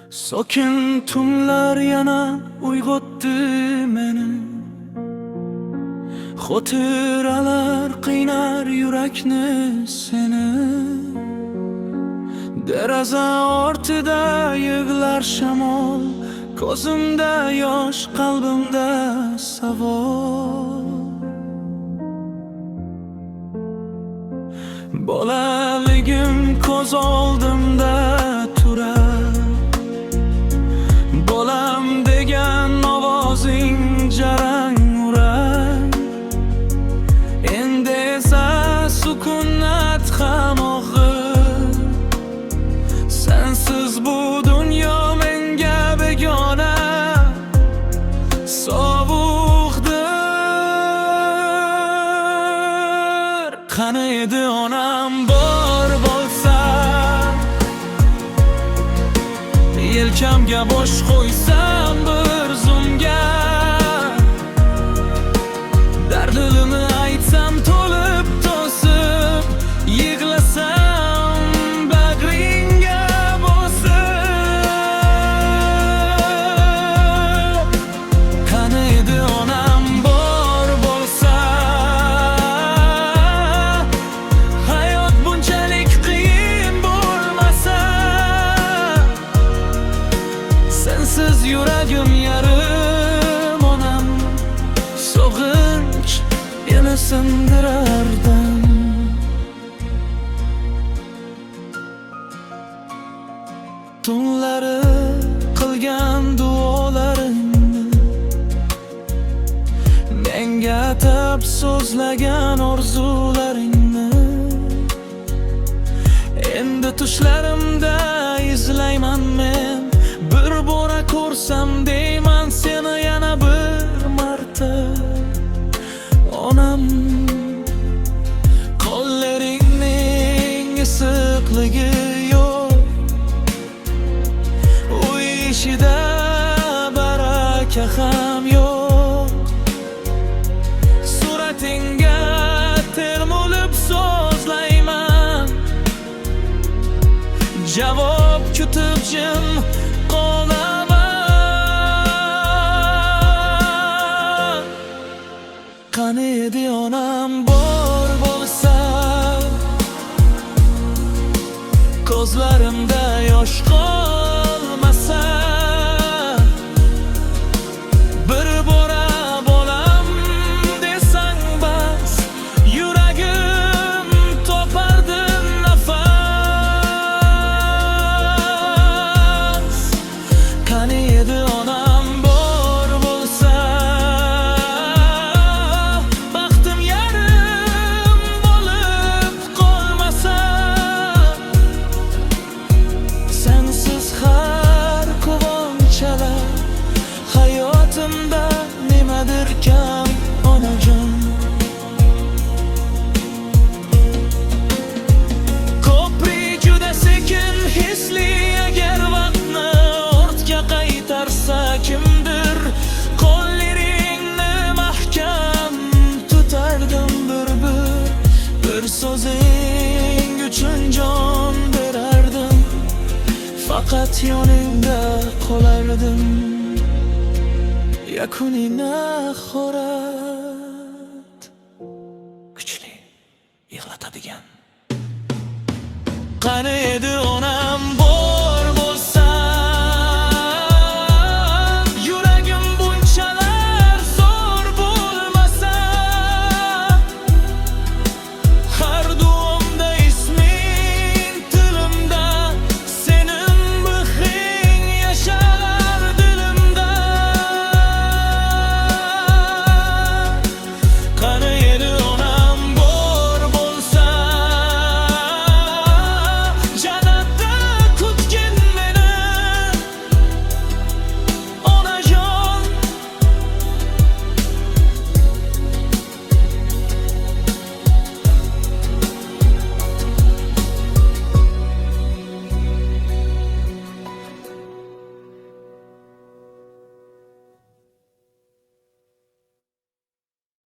Sokin tunlar yana uyg'otdi meni. Xotiralar qiynar yurakni seni. Deraza ortida yig'lar shamol, ko'zimda yosh, qalbimda savol. Bolaligim ko'z oldimda turar, bolam degan ovozing jarang urar. Endi esa sukunat ham og'ir, sensiz bu dunyo menga begona, sovuqdir. Qani edi onam bor bo'lsa, yelkamga bosh qo'ysam bir zumga, dardimni aytsam to'lib to'sib, yig'lasam bag'ringga bosib. Qani edi onam bor bo'lsa, hayot bunchalik qiyin bo'lmasa, sensiz yuragim yarim onam, sog'inch yana sindirardim. Tunlari qilgan duolarimni, menga atab so'zlagan orzularingni, endi tushlarimda izlayman men. Bir bora ko'rsam deyman seni yana bir marta. Onam, qo'llaringning issiqligi yo'q, u ishida baraka ham yo'q. Suratingga termulib so'zlayman, javob kutib jim qolaman. Qani edi onam bor bo'lsa, ko'zlarimda yosh qolmasa, bir bora bolam desang bas, yuragim topardi nafas. Qani edi onam bor bo'lsa, baxtim yarim bo'lib qolmasa, sensiz har quvonchalar hayotimda nimadir kam onajon. Ko'prik juda sekin hisli, agar vaqtni ortga qaytarsa kimdir, qo'llaringni mahkam tutardim bir so'zing uchun jon berardim, faqat yoningda qolardim. Yakuniy nahorat kuchli, yig'latadigan. Qani edi